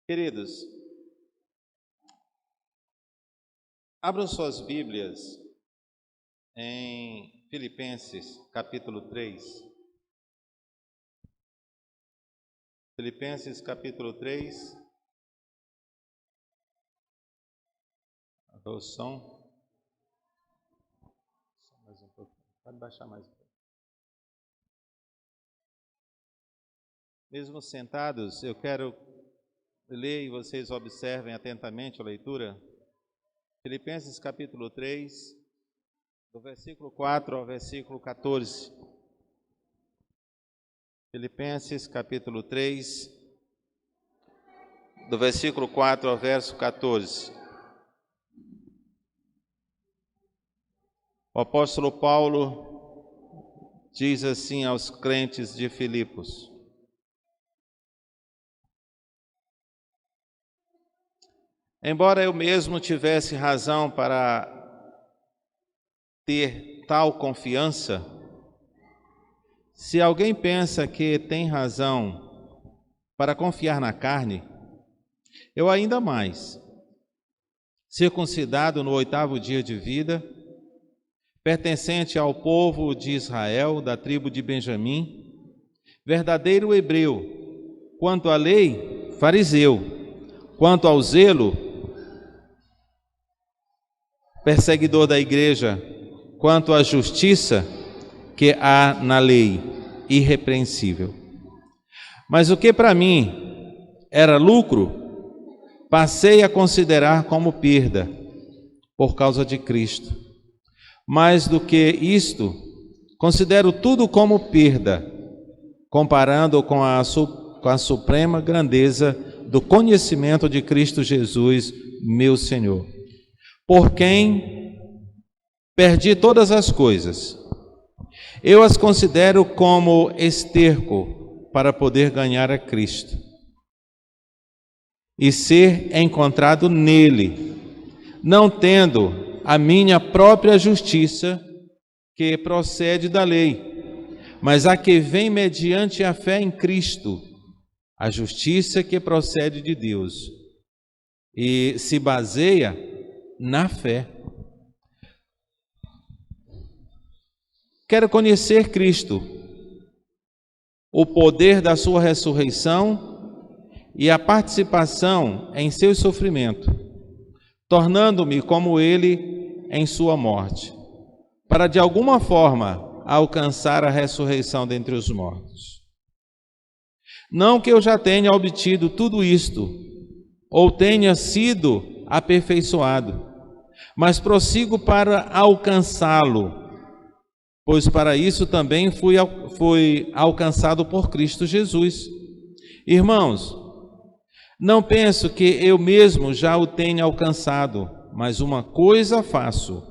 Queridos, abram suas Bíblias em Filipenses, capítulo 3. Filipenses, capítulo 3. O som. Mais um pouco. Pode baixar mais um pouco. Mesmo sentados, eu quero ler e vocês observem atentamente a leitura. Filipenses capítulo 3, do versículo 4 ao versículo 14. Filipenses capítulo 3, do versículo 4 ao verso 14. O apóstolo Paulo diz assim aos crentes de Filipos: embora eu mesmo tivesse razão para ter tal confiança, se alguém pensa que tem razão para confiar na carne, eu ainda mais, circuncidado no 8º dia de vida, pertencente ao povo de Israel, da tribo de Benjamim, verdadeiro hebreu, quanto à lei, fariseu, quanto ao zelo, perseguidor da igreja, quanto à justiça que há na lei, irrepreensível. Mas o que para mim era lucro, passei a considerar como perda, por causa de Cristo. Mais do que isto, considero tudo como perda, comparando com a suprema grandeza do conhecimento de Cristo Jesus, meu Senhor, por quem perdi todas as coisas. Eu as considero como esterco para poder ganhar a Cristo e ser encontrado nele, não tendo a minha própria justiça, que procede da lei, mas a que vem mediante a fé em Cristo, a justiça que procede de Deus e se baseia na fé. Quero conhecer Cristo, o poder da sua ressurreição e a participação em seu sofrimento, tornando-me como ele em sua morte, para de alguma forma alcançar a ressurreição dentre os mortos. Não que eu já tenha obtido tudo isto, ou tenha sido aperfeiçoado, mas prossigo para alcançá-lo, pois para isso também fui alcançado por Cristo Jesus. Irmãos, não penso que eu mesmo já o tenha alcançado, mas uma coisa faço,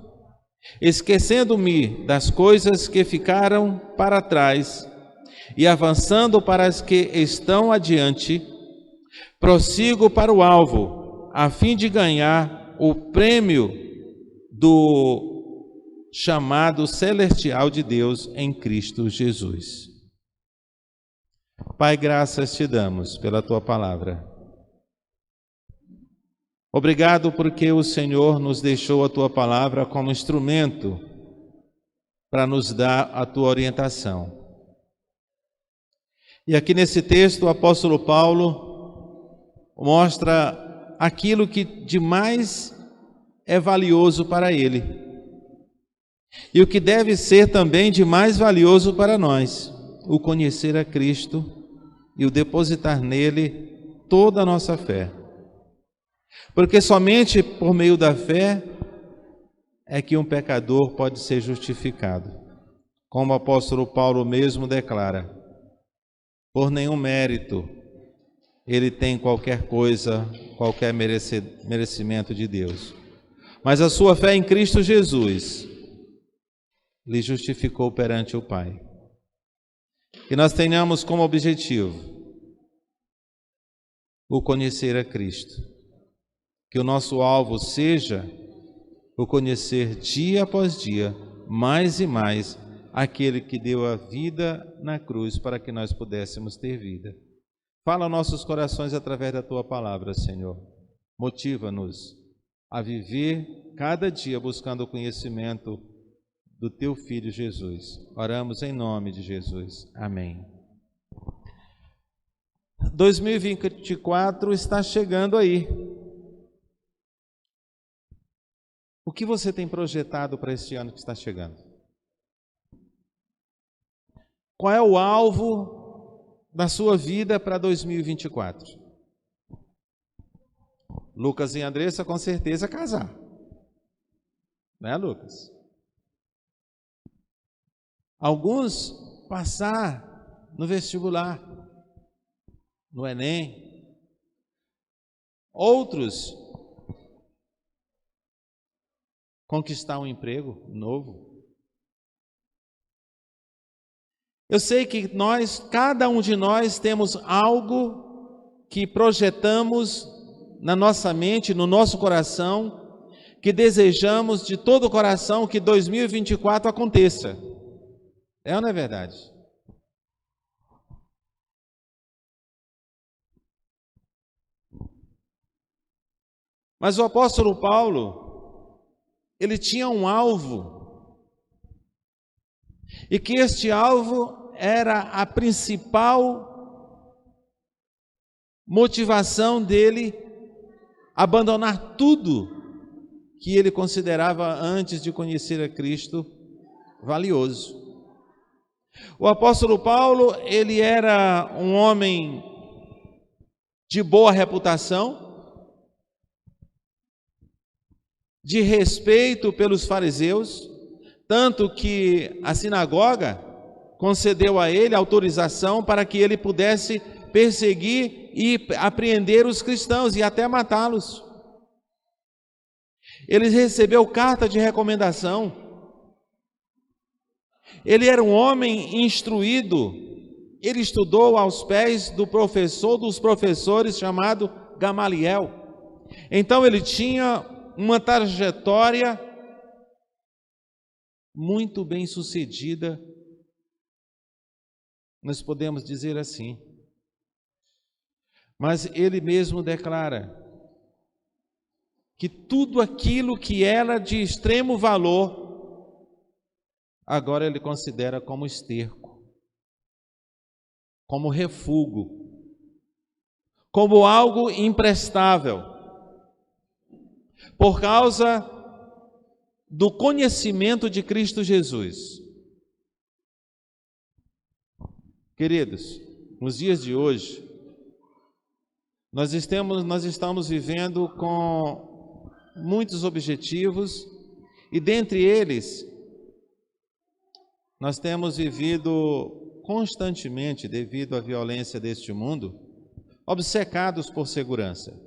esquecendo-me das coisas que ficaram para trás e avançando para as que estão adiante, prossigo para o alvo, a fim de ganhar o prêmio do chamado celestial de Deus em Cristo Jesus. Pai, graças te damos pela tua palavra. Obrigado porque o Senhor nos deixou a tua palavra como instrumento para nos dar a tua orientação. E aqui nesse texto o apóstolo Paulo mostra aquilo que de mais é valioso para ele e o que deve ser também de mais valioso para nós, o conhecer a Cristo e o depositar nele toda a nossa fé. Porque somente por meio da fé é que um pecador pode ser justificado. Como o apóstolo Paulo mesmo declara, por nenhum mérito ele tem qualquer coisa, qualquer merecimento de Deus. Mas a sua fé em Cristo Jesus lhe justificou perante o Pai. Que nós tenhamos como objetivo o conhecer a Cristo. Que o nosso alvo seja o conhecer dia após dia, mais e mais, aquele que deu a vida na cruz para que nós pudéssemos ter vida. Fala aos nossos corações através da Tua palavra, Senhor. Motiva-nos a viver cada dia buscando o conhecimento do Teu Filho Jesus. Oramos em nome de Jesus. Amém. 2024 está chegando aí. O que você tem projetado para este ano que está chegando? Qual é o alvo da sua vida para 2024? Lucas e Andressa, com certeza, casar. Né, Lucas? Alguns passar no vestibular, no Enem. Outros conquistar um emprego novo. Eu sei que cada um de nós temos algo que projetamos na nossa mente, no nosso coração, que desejamos de todo o coração que 2024 aconteça. É ou não é verdade? Mas o apóstolo Paulo, ele tinha um alvo, e que este alvo era a principal motivação dele abandonar tudo que ele considerava antes de conhecer a Cristo valioso. O apóstolo Paulo, ele era um homem de boa reputação, de respeito pelos fariseus, tanto que a sinagoga concedeu a ele autorização para que ele pudesse perseguir e apreender os cristãos e até matá-los. Ele recebeu carta de recomendação. Ele era um homem instruído. Ele estudou aos pés do professor dos professores chamado Gamaliel. Então ele tinha uma trajetória muito bem sucedida, nós podemos dizer assim. Mas ele mesmo declara que tudo aquilo que era de extremo valor, agora ele considera como esterco, como refúgio, como algo imprestável, por causa do conhecimento de Cristo Jesus. Queridos, nos dias de hoje, nós estamos vivendo com muitos objetivos, e dentre eles, nós temos vivido constantemente, devido à violência deste mundo, obcecados por segurança.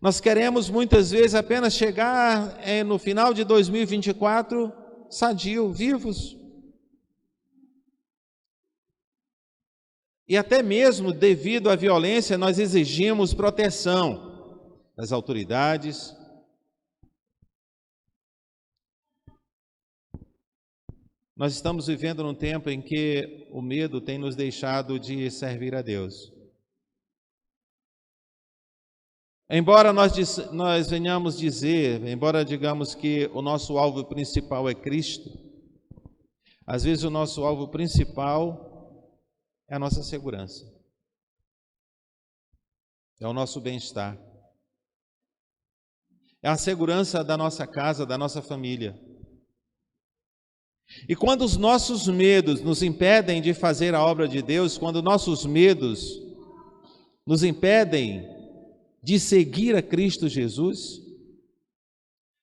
Nós queremos muitas vezes apenas chegar no final de 2024 sadio, vivos. E até mesmo devido à violência, nós exigimos proteção das autoridades. Nós estamos vivendo num tempo em que o medo tem nos deixado de servir a Deus. Embora nós venhamos dizer, embora digamos que o nosso alvo principal é Cristo, às vezes o nosso alvo principal é a nossa segurança, é o nosso bem-estar, é a segurança da nossa casa, da nossa família. E quando os nossos medos nos impedem de fazer a obra de Deus, quando nossos medos nos impedem de seguir a Cristo Jesus,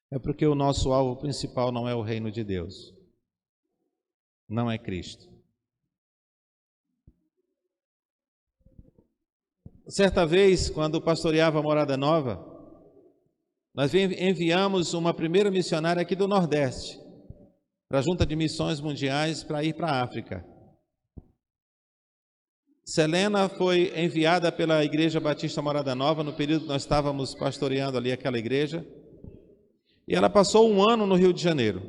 é porque o nosso alvo principal não é o reino de Deus, não é Cristo. Certa vez, quando pastoreava a Morada Nova, nós enviamos uma primeira missionária aqui do Nordeste, para a Junta de Missões Mundiais, para ir para a África. Selena foi enviada pela Igreja Batista Morada Nova, no período que nós estávamos pastoreando ali aquela igreja, e ela passou um ano no Rio de Janeiro.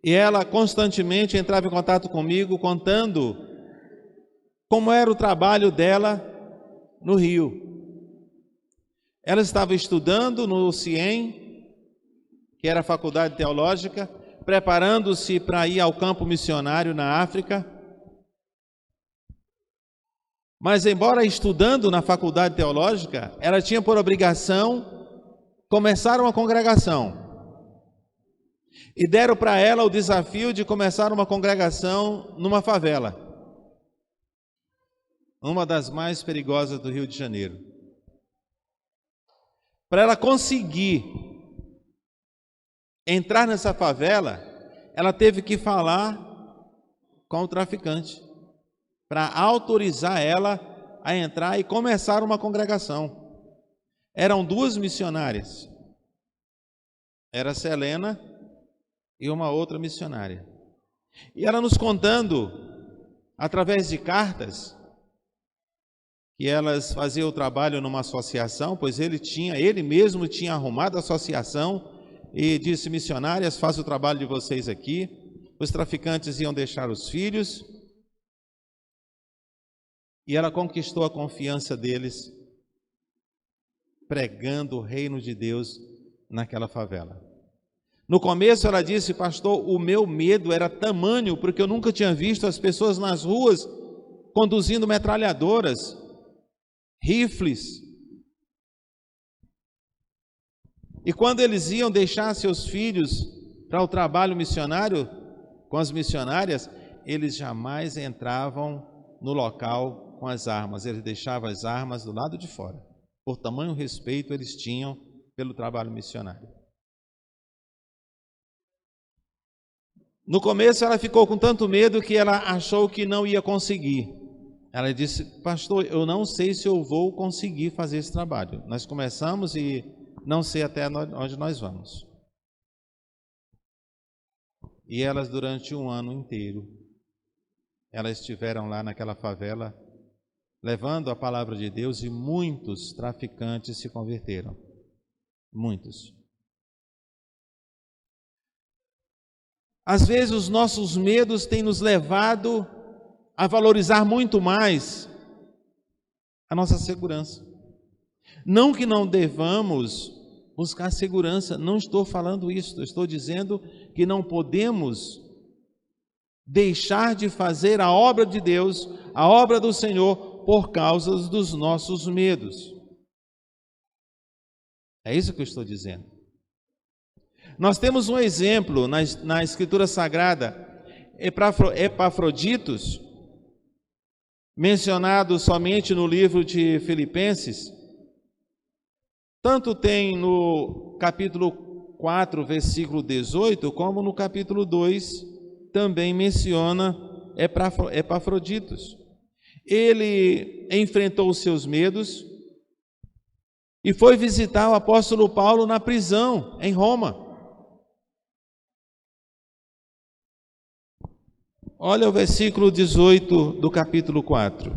E ela constantemente entrava em contato comigo, contando como era o trabalho dela no Rio. Ela estava estudando no CIEM, que era a Faculdade Teológica, preparando-se para ir ao campo missionário na África. Mas, embora estudando na Faculdade Teológica, ela tinha por obrigação começar uma congregação. E deram para ela o desafio de começar uma congregação numa favela, uma das mais perigosas do Rio de Janeiro. Para ela conseguir entrar nessa favela, ela teve que falar com o traficante para autorizar ela a entrar e começar uma congregação. Eram duas missionárias, era Selena e uma outra missionária. E ela nos contando, através de cartas, que elas faziam o trabalho numa associação, pois ele mesmo tinha arrumado a associação e disse: missionárias, façam o trabalho de vocês aqui. Os traficantes iam deixar os filhos, e ela conquistou a confiança deles, pregando o reino de Deus naquela favela. No começo ela disse: pastor, o meu medo era tamanho, porque eu nunca tinha visto as pessoas nas ruas conduzindo metralhadoras, rifles. E quando eles iam deixar seus filhos para o trabalho missionário com as missionárias, eles jamais entravam no local com as armas, eles deixavam as armas do lado de fora, por tamanho respeito eles tinham pelo trabalho missionário. No começo ela ficou com tanto medo que ela achou que não ia conseguir. Ela disse: pastor, eu não sei se eu vou conseguir fazer esse trabalho. Nós começamos e não sei até onde nós vamos. E elas, durante um ano inteiro, elas estiveram lá naquela favela, levando a palavra de Deus, e muitos traficantes se converteram. Muitos. Às vezes os nossos medos têm nos levado a valorizar muito mais a nossa segurança. Não que não devamos buscar segurança, não estou falando isso, estou dizendo que não podemos deixar de fazer a obra de Deus, a obra do Senhor, por causa dos nossos medos. É isso que eu estou dizendo. Nós temos um exemplo na Escritura Sagrada, Epafroditos, mencionado somente no livro de Filipenses. Tanto tem no capítulo 4, versículo 18, como no capítulo 2, também menciona Epafroditos. Ele enfrentou os seus medos e foi visitar o apóstolo Paulo na prisão, em Roma. Olha o versículo 18 do capítulo 4.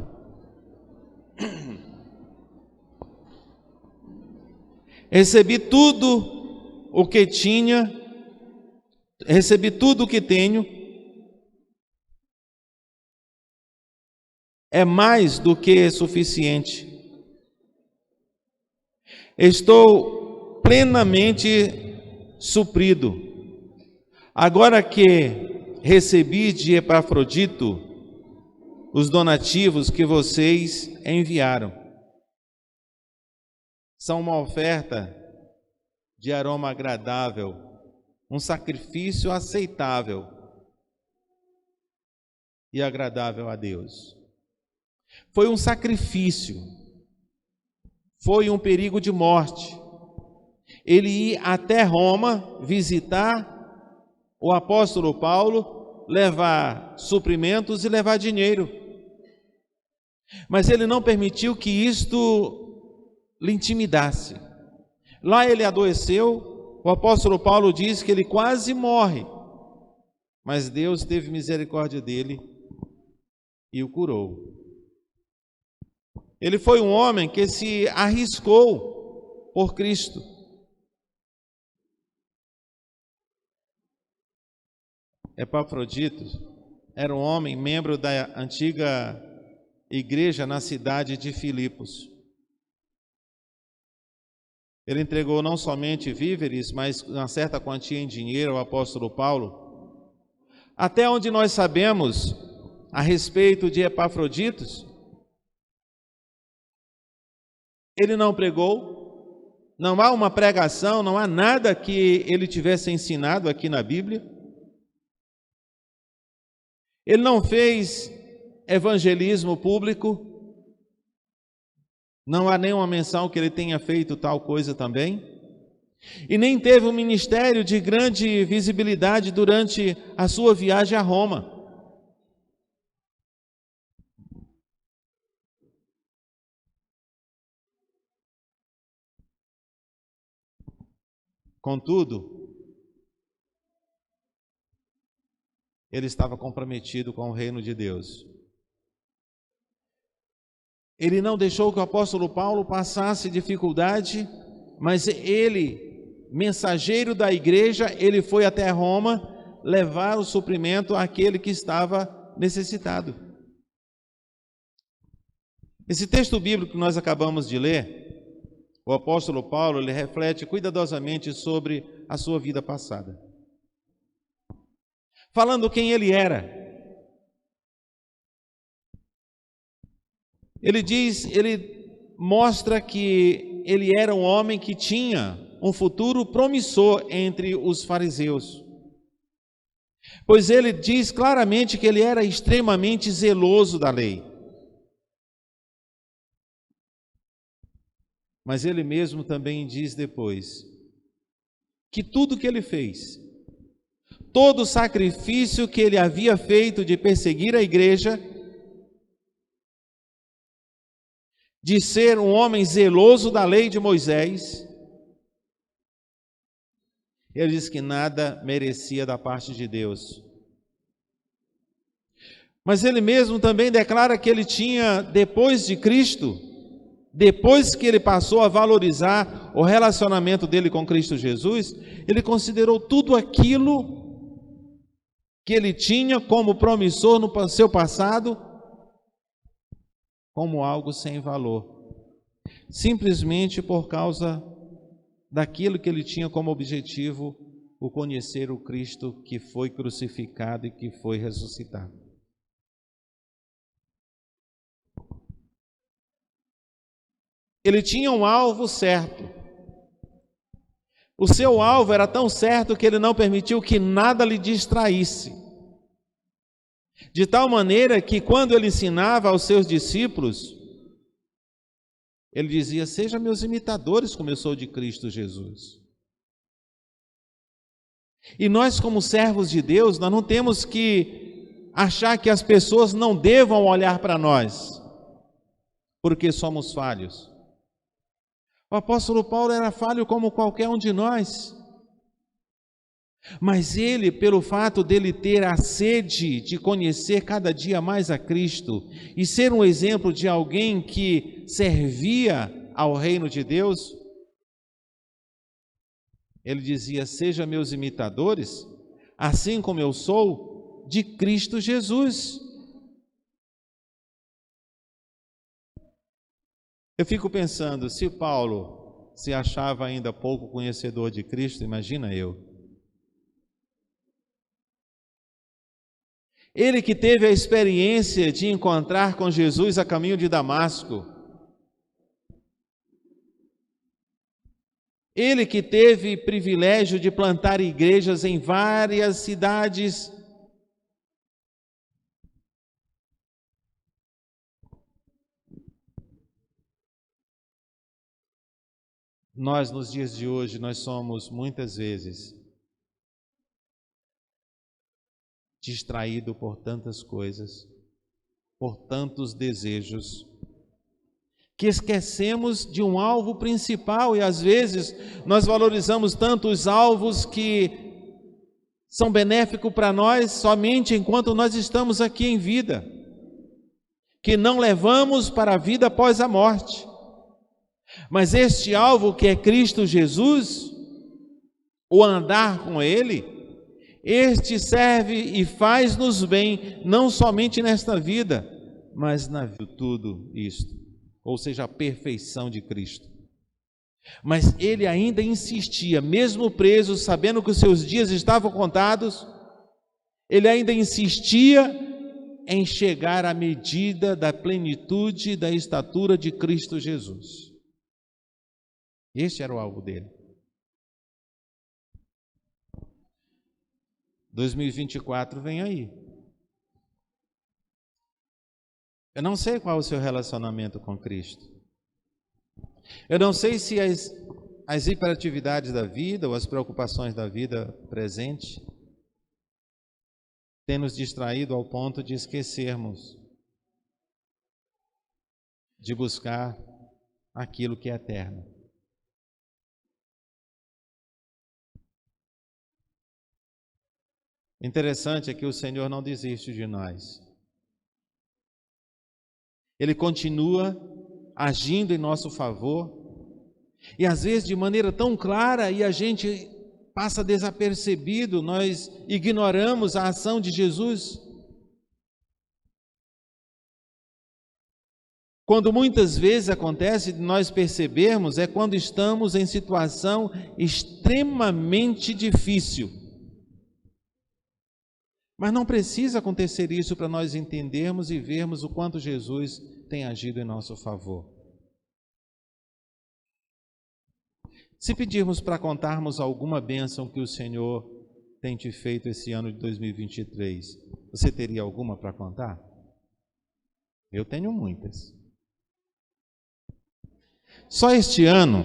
Recebi tudo o que tenho, é mais do que suficiente. Estou plenamente suprido. Agora que recebi de Epafrodito os donativos que vocês enviaram. São uma oferta de aroma agradável, um sacrifício aceitável e agradável a Deus. Foi um sacrifício, foi um perigo de morte. Ele ia até Roma visitar o apóstolo Paulo, levar suprimentos e levar dinheiro. Mas ele não permitiu que isto lhe intimidasse. Lá ele adoeceu, o apóstolo Paulo diz que ele quase morre, mas Deus teve misericórdia dele e o curou. Ele foi um homem que se arriscou por Cristo. Epafrodito era um homem membro da antiga igreja na cidade de Filipos. Ele entregou não somente víveres, mas uma certa quantia em dinheiro ao apóstolo Paulo. Até onde nós sabemos a respeito de Epafrodito, ele não pregou, não há uma pregação, não há nada que ele tivesse ensinado aqui na Bíblia. Ele não fez evangelismo público, não há nenhuma menção que ele tenha feito tal coisa também, e nem teve um ministério de grande visibilidade durante a sua viagem a Roma. Contudo, ele estava comprometido com o reino de Deus. Ele não deixou que o apóstolo Paulo passasse dificuldade, mas ele, mensageiro da igreja, ele foi até Roma levar o suprimento àquele que estava necessitado. Esse texto bíblico que nós acabamos de ler, o apóstolo Paulo, ele reflete cuidadosamente sobre a sua vida passada, falando quem ele era. Ele mostra que ele era um homem que tinha um futuro promissor entre os fariseus, pois ele diz claramente que ele era extremamente zeloso da lei. Mas ele mesmo também diz depois que tudo que ele fez, todo o sacrifício que ele havia feito de perseguir a igreja, de ser um homem zeloso da lei de Moisés, ele diz que nada merecia da parte de Deus. Mas ele mesmo também declara que ele tinha, depois de Cristo, depois que ele passou a valorizar o relacionamento dele com Cristo Jesus, ele considerou tudo aquilo que ele tinha como promissor no seu passado como algo sem valor, simplesmente por causa daquilo que ele tinha como objetivo, o conhecer o Cristo que foi crucificado e que foi ressuscitado. Ele tinha um alvo certo. O seu alvo era tão certo que ele não permitiu que nada lhe distraísse. De tal maneira que quando ele ensinava aos seus discípulos, ele dizia: sejam meus imitadores, como eu sou de Cristo Jesus. E nós, como servos de Deus, nós não temos que achar que as pessoas não devam olhar para nós, porque somos falhos. O apóstolo Paulo era falho como qualquer um de nós. Mas ele, pelo fato dele ter a sede de conhecer cada dia mais a Cristo e ser um exemplo de alguém que servia ao reino de Deus, ele dizia: seja meus imitadores, assim como eu sou de Cristo Jesus. Eu fico pensando, se Paulo se achava ainda pouco conhecedor de Cristo, imagina eu. Ele que teve a experiência de encontrar com Jesus a caminho de Damasco. Ele que teve privilégio de plantar igrejas em várias cidades. Nós, nos dias de hoje, nós somos muitas vezes distraído por tantas coisas, por tantos desejos, que esquecemos de um alvo principal, e às vezes nós valorizamos tanto os alvos que são benéficos para nós somente enquanto nós estamos aqui em vida, que não levamos para a vida após a morte. Mas este alvo que é Cristo Jesus, o andar com Ele, Este serve e faz-nos bem, não somente nesta vida, mas na tudo isto, ou seja, a perfeição de Cristo. Mas ele ainda insistia, mesmo preso, sabendo que os seus dias estavam contados, ele ainda insistia em chegar à medida da plenitude da estatura de Cristo Jesus. Este era o alvo dele. 2024 vem aí. Eu não sei qual é o seu relacionamento com Cristo. Eu não sei se as hiperatividades da vida ou as preocupações da vida presente têm nos distraído ao ponto de esquecermos de buscar aquilo que é eterno. Interessante é que o Senhor não desiste de nós. Ele continua agindo em nosso favor, e às vezes de maneira tão clara, e a gente passa desapercebido, nós ignoramos a ação de Jesus. Quando muitas vezes acontece de nós percebermos, é quando estamos em situação extremamente difícil. Mas não precisa acontecer isso para nós entendermos e vermos o quanto Jesus tem agido em nosso favor. Se pedirmos para contarmos alguma bênção que o Senhor tem te feito esse ano de 2023, você teria alguma para contar? Eu tenho muitas. Só este ano,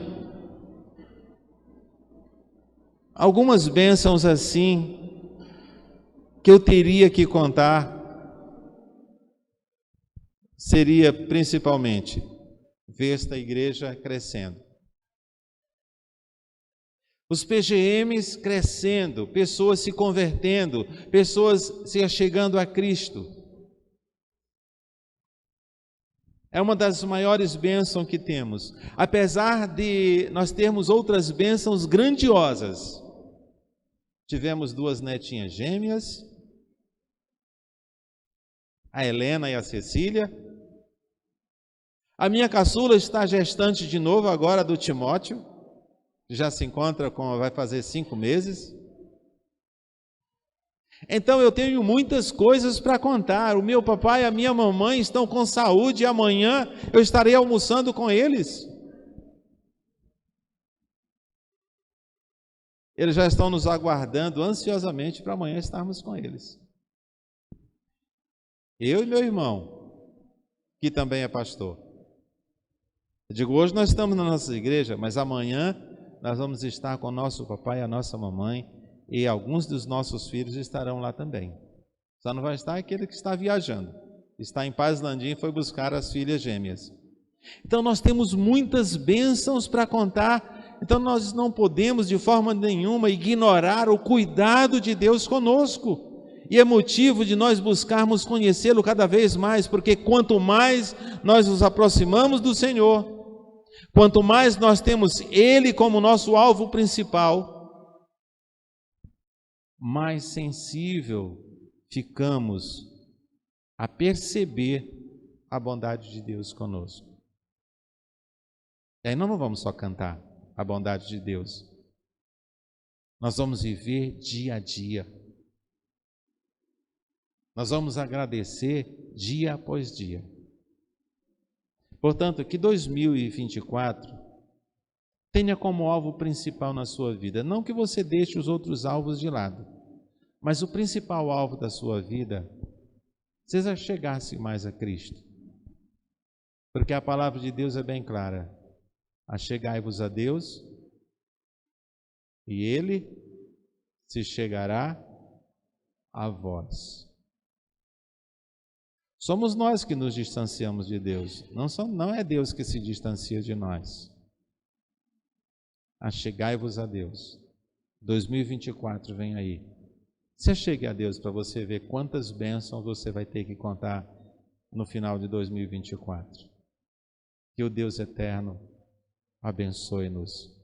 algumas bênçãos assim que eu teria que contar seria principalmente ver esta igreja crescendo. Os PGMs crescendo, pessoas se convertendo, pessoas se achegando a Cristo. É uma das maiores bênçãos que temos. Apesar de nós termos outras bênçãos grandiosas. Tivemos 2 netinhas gêmeas, a Helena e a Cecília. A minha caçula está gestante de novo agora do Timóteo, já se encontra vai fazer 5 meses. Então eu tenho muitas coisas para contar. O meu papai e a minha mamãe estão com saúde e amanhã eu estarei almoçando com eles. Eles já estão nos aguardando ansiosamente para amanhã estarmos com eles. Eu e meu irmão, que também é pastor. Eu digo, hoje nós estamos na nossa igreja, mas amanhã nós vamos estar com o nosso papai e a nossa mamãe, e alguns dos nossos filhos estarão lá também. Só não vai estar aquele que está viajando. Está em Paz Landim e foi buscar as filhas gêmeas. Então nós temos muitas bênçãos para contar. Então nós não podemos de forma nenhuma ignorar o cuidado de Deus conosco. E é motivo de nós buscarmos conhecê-lo cada vez mais, porque quanto mais nós nos aproximamos do Senhor, quanto mais nós temos Ele como nosso alvo principal, mais sensível ficamos a perceber a bondade de Deus conosco. E aí nós não vamos só cantar a bondade de Deus, nós vamos viver dia a dia. Nós vamos agradecer dia após dia. Portanto, que 2024 tenha como alvo principal na sua vida, não que você deixe os outros alvos de lado, mas o principal alvo da sua vida seja chegar-se mais a Cristo. Porque a palavra de Deus é bem clara: achegai-vos a Deus e Ele se chegará a vós. Somos nós que nos distanciamos de Deus, não é Deus que se distancia de nós. Achegai-vos a Deus. 2024 vem aí. Se achegue a Deus para você ver quantas bênçãos você vai ter que contar no final de 2024. Que o Deus eterno abençoe-nos